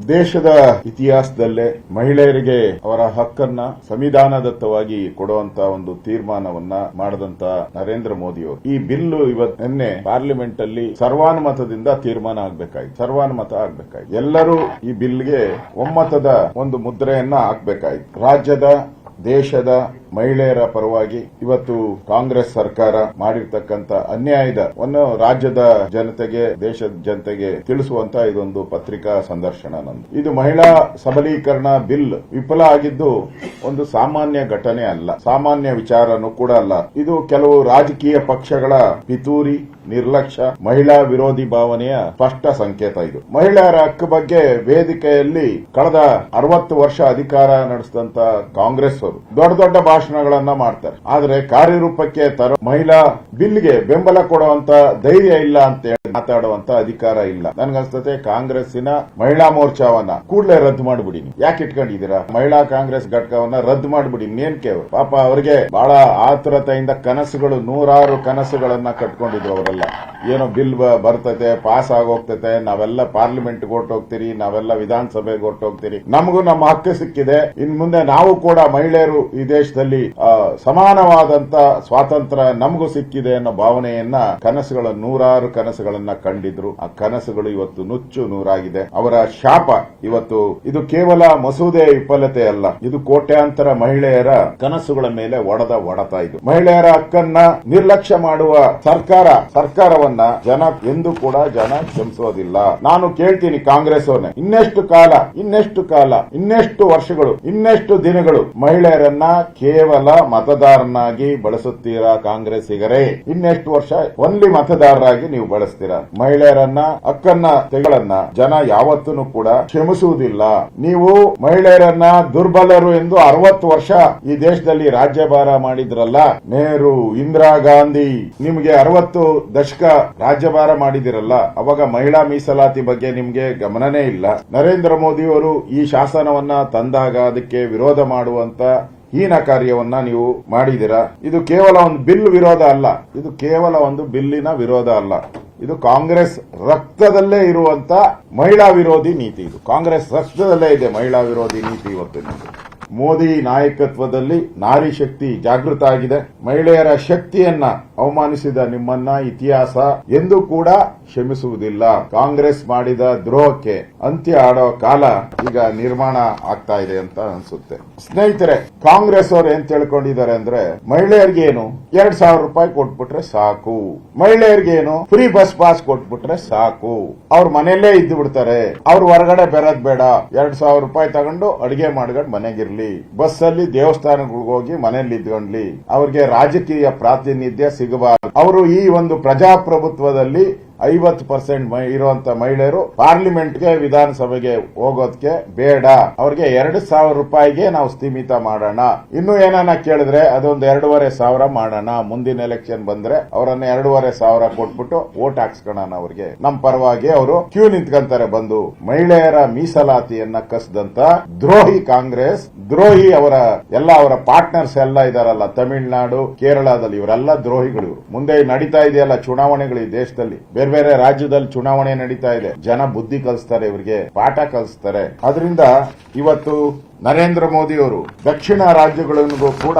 ದೇಶದ ಇತಿಹಾಸದಲ್ಲೇ ಮಹಿಳೆಯರಿಗೆ ಅವರ ಹಕ್ಕನ್ನ ಸಂವಿಧಾನದತ್ತವಾಗಿ ಕೊಡುವಂತ ಒಂದು ತೀರ್ಮಾನವನ್ನ ಮಾಡಿದಂತ ನರೇಂದ್ರ ಮೋದಿ ಅವರು ಈ ಬಿಲ್ಲು ನಿನ್ನೆ ಪಾರ್ಲಿಮೆಂಟ್ ಅಲ್ಲಿ ಸರ್ವಾನುಮತದಿಂದ ತೀರ್ಮಾನ ಆಗ್ಬೇಕಾಯ್ತು. ಸರ್ವಾನುಮತ ಆಗ್ಬೇಕಾಯ್ತು. ಎಲ್ಲರೂ ಈ ಬಿಲ್ಗೆ ಒಮ್ಮತದ ಒಂದು ಮುದ್ರೆಯನ್ನ ಹಾಕಬೇಕಾಯ್ತು. ರಾಜ್ಯದ ದೇಶದ ಮಹಿಳೆಯರ ಪರವಾಗಿ ಇವತ್ತು ಕಾಂಗ್ರೆಸ್ ಸರ್ಕಾರ ಮಾಡಿರ್ತಕ್ಕಂಥ ಅನ್ಯಾಯವನ್ನು ರಾಜ್ಯದ ಜನತೆಗೆ, ದೇಶದ ಜನತೆಗೆ ತಿಳಿಸುವಂತ ಇದೊಂದು ಪತ್ರಿಕಾ ಸಂದರ್ಶನ ನಂದು. ಇದು ಮಹಿಳಾ ಸಬಲೀಕರಣ ಬಿಲ್ ವಿಫಲ ಆಗಿದ್ದು ಒಂದು ಸಾಮಾನ್ಯ ಘಟನೆ ಅಲ್ಲ, ಸಾಮಾನ್ಯ ವಿಚಾರನೂ ಕೂಡ ಅಲ್ಲ. ಇದು ಕೆಲವು ರಾಜಕೀಯ ಪಕ್ಷಗಳ ಪಿತೂರಿ, ನಿರ್ಲಕ್ಷ್ಯ, ಮಹಿಳಾ ವಿರೋಧಿ ಭಾವನೆಯ ಸ್ಪಷ್ಟ ಸಂಕೇತ. ಇದು ಮಹಿಳೆಯರ ಹಕ್ಕು ಬಗ್ಗೆ ವೇದಿಕೆಯಲ್ಲಿ ಕಳೆದ 60 ವರ್ಷ ಅಧಿಕಾರ ನಡೆಸಿದಂತ ಕಾಂಗ್ರೆಸ್ ಅವರು ದೊಡ್ಡ ದೊಡ್ಡ ಭಾಷಣಗಳನ್ನ ಮಾಡ್ತಾರೆ. ಆದ್ರೆ ಕಾರ್ಯರೂಪಕ್ಕೆ ತರೋ ಮಹಿಳಾ ಬಿಲ್ಗೆ ಬೆಂಬಲ ಕೊಡುವಂತ ಧೈರ್ಯ ಇಲ್ಲ ಅಂತ ಹೇಳಿ ಮಾತಾಡುವಂತ ಅಧಿಕಾರ ಇಲ್ಲ. ನನ್ಗನ್ಸ್ತತೆ ಕಾಂಗ್ರೆಸ್ಸಿನ ಮಹಿಳಾ ಮೋರ್ಚಾವನ್ನ ಕೂಡಲೇ ರದ್ದು ಮಾಡಿಬಿಡಿ. ಯಾಕೆ ಇಟ್ಕೊಂಡಿದ್ದೀರಾ? ಮಹಿಳಾ ಕಾಂಗ್ರೆಸ್ ಘಟಕವನ್ನ ರದ್ದು ಮಾಡಿಬಿಡಿ. ನೇನ್ಕೆ ಪಾಪ ಅವರಿಗೆ ಬಹಳ ಆತುರತೆಯಿಂದ ಕನಸುಗಳು, 100 ಕನಸುಗಳನ್ನ ಕಟ್ಕೊಂಡಿದ್ರು ಅವರೆಲ್ಲ. ಏನೋ ಬಿಲ್ ಬರ್ತತೆ, ಪಾಸ್ ಆಗೋಗ್ತತೆ, ನಾವೆಲ್ಲ ಪಾರ್ಲಿಮೆಂಟ್ ಹೊರಟೋಗ್ತೀರಿ, ನಾವೆಲ್ಲ ವಿಧಾನಸಭೆಗೆ ಹೊರಟೋಗ್ತೀರಿ, ನಮಗೂ ನಮ್ಮ ಹಕ್ಕು ಸಿಕ್ಕಿದೆ, ಇನ್ ಮುಂದೆ ನಾವು ಕೂಡ ಮಹಿಳೆಯರು ಈ ದೇಶದಲ್ಲಿ ಸಮಾನವಾದಂತ ಸ್ವಾತಂತ್ರ್ಯ ನಮಗೂ ಸಿಕ್ಕಿದೆ ಅನ್ನೋ ಭಾವನೆಯನ್ನ ಕನಸುಗಳ 100 ಕನಸುಗಳನ್ನ ಕಂಡಿದ್ರು. ಆ ಕನಸುಗಳು ಇವತ್ತು ನುಚ್ಚು ನೂರಾಗಿದೆ. ಅವರ ಶಾಪ ಇವತ್ತು ಇದು ಕೇವಲ ಮಸೂದೆ ವಿಫಲತೆ ಅಲ್ಲ, ಇದು ಕೋಟ್ಯಾಂತರ ಮಹಿಳೆಯರ ಕನಸುಗಳ ಮೇಲೆ ಹೊಡೆತ. ಇದು ಮಹಿಳೆಯರ ಹಕ್ಕನ್ನ ನಿರ್ಲಕ್ಷ್ಯ ಮಾಡುವ ಸರ್ಕಾರವನ್ನ ಎಂದು ಕೂಡ ಜನ ಕ್ಷಮಿಸೋದಿಲ್ಲ. ನಾನು ಕೇಳ್ತೀನಿ ಕಾಂಗ್ರೆಸ್ ಅವರನ್ನ, ಇನ್ನೆಷ್ಟು ವರ್ಷಗಳು, ಇನ್ನೆಷ್ಟು ದಿನಗಳು ಮಹಿಳೆಯರನ್ನ ಕೇವಲ ಮತದಾರನಾಗಿ ಬಳಸುತ್ತೀರಾ ಕಾಂಗ್ರೆಸ್ಸಿಗರೇ? ಇನ್ನೆಷ್ಟು ವರ್ಷ ಒನ್ಲಿ ಮತದಾರರಾಗಿ ನೀವು ಬಳಸ್ತೀರಾ? ಮಹಿಳೆಯರನ್ನ ಹಕ್ಕನ್ನ ತೆಗಳನ್ನ ಜನ ಯಾವತ್ತೂ ಕೂಡ ಕ್ಷಮಿಸುವುದಿಲ್ಲ. ನೀವು ಮಹಿಳೆಯರನ್ನ ದುರ್ಬಲರು ಎಂದು 60 ವರ್ಷ ಈ ದೇಶದಲ್ಲಿ ರಾಜ್ಯಭಾರ ಮಾಡಿದ್ರಲ್ಲ, ನೆಹರು, ಇಂದಿರಾ ಗಾಂಧಿ, ನಿಮಗೆ 60 ದಶಕ ರಾಜ್ಯಭಾರ ಮಾಡಿದಿರಲ್ಲ, ಅವಾಗ ಮಹಿಳಾ ಮೀಸಲಾತಿ ಬಗ್ಗೆ ನಿಮ್ಗೆ ಗಮನನೇ ಇಲ್ಲ. ನರೇಂದ್ರ ಮೋದಿ ಅವರು ಈ ಶಾಸನವನ್ನ ತಂದಾಗ ಅದಕ್ಕೆ ವಿರೋಧ ಮಾಡುವಂತ ಹೀನ ಕಾರ್ಯವನ್ನ ನೀವು ಮಾಡಿದಿರಾ. ಇದು ಕೇವಲ ಒಂದು ಬಿಲ್ ವಿರೋಧ ಅಲ್ಲ, ಇದು ಕೇವಲ ಒಂದು ಬಿಲ್ಲಿನ ವಿರೋಧ ಅಲ್ಲ, ಇದು ಕಾಂಗ್ರೆಸ್ ರಕ್ತದಲ್ಲೇ ಇರುವಂತ ಮಹಿಳಾ ವಿರೋಧಿ ನೀತಿ. ಇದು ಕಾಂಗ್ರೆಸ್ ರಕ್ತದಲ್ಲೇ ಇದೆ ಮಹಿಳಾ ವಿರೋಧಿ ನೀತಿ. ಇವತ್ತು ಮೋದಿ ನಾಯಕತ್ವದಲ್ಲಿ ನಾರಿ ಶಕ್ತಿ ಜಾಗೃತ ಆಗಿದೆ. ಮಹಿಳೆಯರ ಶಕ್ತಿಯನ್ನ ಅವಮಾನಿಸಿದ ನಿಮ್ಮನ್ನ ಇತಿಹಾಸ ಎಂದೂ ಕೂಡ ಕ್ಷಮಿಸುವುದಿಲ್ಲ. ಕಾಂಗ್ರೆಸ್ ಮಾಡಿದ ದ್ರೋಹಕ್ಕೆ ಅಂತ್ಯ ಆಡೋ ಕಾಲ ಈಗ ನಿರ್ಮಾಣ ಆಗ್ತಾ ಇದೆ ಅಂತ ಅನ್ಸುತ್ತೆ. ಸ್ನೇಹಿತರೆ, ಕಾಂಗ್ರೆಸ್ ಅವರು ಏನ್ ತಿಳ್ಕೊಂಡಿದ್ದಾರೆ ಅಂದ್ರೆ, ಮಹಿಳೆಯರಿಗೇನು 2,000 ರೂಪಾಯಿ ಕೊಟ್ಬಿಟ್ರೆ ಸಾಕು, ಮಹಿಳೆಯರಿಗೇನು ಫ್ರೀ ಬಸ್ ಪಾಸ್ ಕೊಟ್ಬಿಟ್ರೆ ಸಾಕು, ಅವ್ರ ಮನೆಯಲ್ಲೇ ಇದ್ದು ಬಿಡ್ತಾರೆ, ಅವ್ರ ಹೊರಗಡೆ ಬೆರದ್ ಬೇಡ, 2,000 ರೂಪಾಯಿ ತಗೊಂಡು ಅಡಿಗೆ ಮಾಡ್ಕೊಂಡು ಮನೆಗಿರ್ಲಿ, ಬಸ್ ಅಲ್ಲಿ ದೇವಸ್ಥಾನಗಳಿಗೆ ಹೋಗಿ ಮನೆಯಲ್ಲಿ ಇದ್ಕೊಂಡ್ಲಿ, ಅವ್ರಿಗೆ ರಾಜಕೀಯ ಪ್ರಾತಿನಿಧ್ಯ ಸಿಗಬಾರದು. ಅವರು ಈ ಒಂದು ಪ್ರಜಾಪ್ರಭುತ್ವದಲ್ಲಿ 50% ಇರುವಂತ ಮಹಿಳೆಯರು ಪಾರ್ಲಿಮೆಂಟ್ಗೆ, ವಿಧಾನಸಭೆಗೆ ಹೋಗೋದಕ್ಕೆ ಬೇಡ, ಅವ್ರಿಗೆ 2,000 ರೂಪಾಯಿಗೆ ನಾವು ಸೀಮಿತ ಮಾಡೋಣ. ಇನ್ನು ಏನನ್ನ ಕೇಳಿದ್ರೆ ಅದೊಂದು 2,500 ಮಾಡೋಣ. ಮುಂದಿನ ಎಲೆಕ್ಷನ್ ಬಂದ್ರೆ ಅವರನ್ನ 2,500 ಕೊಟ್ಬಿಟ್ಟು ವೋಟ್ ಹಾಕ್ಸ್ಕೊಳ್ಳೋಣ. ಅವ್ರಿಗೆ ನಮ್ಮ ಪರವಾಗಿ ಅವರು ಕ್ಯೂ ನಿಂತ್ಕೊಂತಾರೆ ಬಂದು. ಮಹಿಳೆಯರ ಮೀಸಲಾತಿಯನ್ನ ಕಸದಂತ ದ್ರೋಹಿ ಕಾಂಗ್ರೆಸ್, ದ್ರೋಹಿ ಅವರ ಪಾರ್ಟ್ನರ್ಸ್ ಎಲ್ಲ ಇದಾರಲ್ಲ, ತಮಿಳುನಾಡು, ಕೇರಳದಲ್ಲಿ, ಇವರೆಲ್ಲ ದ್ರೋಹಿಗಳು. ಮುಂದೆ ನಡೀತಾ ಇದೆಯಲ್ಲ ಚುನಾವಣೆಗಳು ಈ ದೇಶದಲ್ಲಿ, ಬೇರೆ ರಾಜ್ಯದಲ್ಲಿ ಚುನಾವಣೆ ನಡೀತಾ ಇದೆ. ಜನ ಬುದ್ಧಿ ಕಲಿಸ್ತಾರೆ, ಇವರಿಗೆ ಪಾಠ ಕಲಿಸ್ತಾರೆ. ಅದರಿಂದ ಇವತ್ತು ನರೇಂದ್ರ ಮೋದಿ ಅವರು ದಕ್ಷಿಣ ರಾಜ್ಯಗಳಿಗೂ ಕೂಡ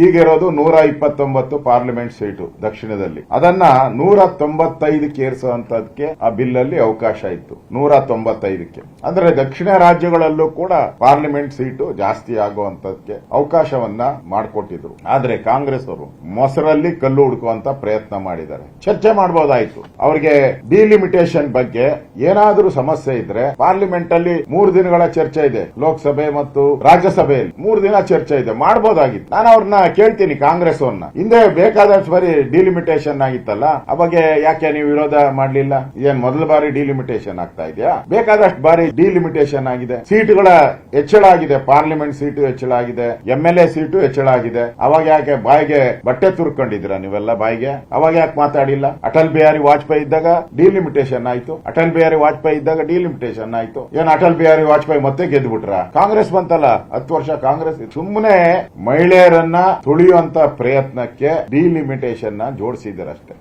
ಈಗಿರೋದು 129 ಪಾರ್ಲಿಮೆಂಟ್ ಸೀಟು ದಕ್ಷಿಣದಲ್ಲಿ, ಅದನ್ನ 195ಕ್ಕೆ ಏರಿಸುವಂತದಕ್ಕೆ ಆ ಬಿಲ್ ಅಲ್ಲಿ ಅವಕಾಶ ಇತ್ತು. 195ಕ್ಕೆ ಅಂದ್ರೆ ದಕ್ಷಿಣ ರಾಜ್ಯಗಳಲ್ಲೂ ಕೂಡ ಪಾರ್ಲಿಮೆಂಟ್ ಸೀಟು ಜಾಸ್ತಿ ಆಗುವಂತದಕ್ಕೆ ಅವಕಾಶವನ್ನ ಮಾಡಿಕೊಟ್ಟಿದ್ರು. ಆದ್ರೆ ಕಾಂಗ್ರೆಸ್ ಅವರು ಮೊಸರಲ್ಲಿ ಕಲ್ಲು ಹುಡುಕುವಂತ ಪ್ರಯತ್ನ ಮಾಡಿದ್ದಾರೆ. ಚರ್ಚೆ ಮಾಡಬಹುದಾಯ್ತು. ಅವರಿಗೆ ಡಿಲಿಮಿಟೇಷನ್ ಬಗ್ಗೆ ಏನಾದರೂ ಸಮಸ್ಯೆ ಇದ್ರೆ ಪಾರ್ಲಿಮೆಂಟ್ ಅಲ್ಲಿ 3 ದಿನಗಳ ಚರ್ಚೆ ಇದೆ. ಲೋಕಸಭೆ ಮತ್ತು ರಾಜ್ಯಸಭೆಯಲ್ಲಿ 3 ದಿನ ಚರ್ಚೆ ಇದೆ, ಮಾಡಬಹುದಾಗಿತ್ತು. ನಾನು ಅವ್ರನ್ನ ಕೇಳ್ತೀನಿ, ಕಾಂಗ್ರೆಸ್ ಅವ್ರನ್ನ, ಹಿಂದೆ ಬೇಕಾದಷ್ಟು ಬರೀ ಡಿಲಿಮಿಟೇಷನ್ ಆಗಿತ್ತಲ್ಲ, ಆ ಬಗ್ಗೆ ಯಾಕೆ ನೀವು ವಿರೋಧ ಮಾಡಲಿಲ್ಲ? ಏನ್ ಮೊದಲ ಬಾರಿ ಡಿಲಿಮಿಟೇಷನ್ ಆಗ್ತಾ ಇದೆಯಾ? ಬೇಕಾದಷ್ಟು ಬಾರಿ ಡಿಲಿಮಿಟೇಷನ್ ಆಗಿದೆ, ಸೀಟುಗಳ ಹೆಚ್ಚಳ ಆಗಿದೆ, ಪಾರ್ಲಿಮೆಂಟ್ ಸೀಟು ಹೆಚ್ಚಳ ಆಗಿದೆ, MLA ಸೀಟು ಹೆಚ್ಚಳ ಆಗಿದೆ. ಅವಾಗ ಯಾಕೆ ಬಾಯಿಗೆ ಬಟ್ಟೆ ತುರ್ಕೊಂಡಿದ್ದೀರಾ ನೀವೆಲ್ಲ ಬಾಯಿಗೆ? ಅವಾಗ ಯಾಕೆ ಮಾತಾಡಿಲ್ಲ? ಅಟಲ್ ಬಿಹಾರಿ ವಾಜಪೇಯಿ ಇದ್ದಾಗ ಡಿಲಿಮಿಟೇಷನ್ ಆಯ್ತು, ಅಟಲ್ ಬಿಹಾರಿ ವಾಜಪೇಯಿ ಇದ್ದಾಗ ಡಿಲಿಮಿಟೇಷನ್ ಆಯ್ತು. ಏನ್ ಅಟಲ್ ಬಿಹಾರಿ ವಾಜಪೇಯಿ ಮತ್ತೆ ಗೆದ್ದು ಬಿಟ್ರ? ಕಾಂಗ್ರೆಸ್ ಬಂತಲ್ಲ 10 ವರ್ಷ ಕಾಂಗ್ರೆಸ್. ಸುಮ್ಮನೆ ಮಹಿಳೆಯರನ್ನ ತುಳಿಯುವಂತ ಪ್ರಯತ್ನಕ್ಕೆ ಡಿಲಿಮಿಟೇಷನ್ ಜೋಡಿಸಿದ್ದಾರಷ್ಟೇ.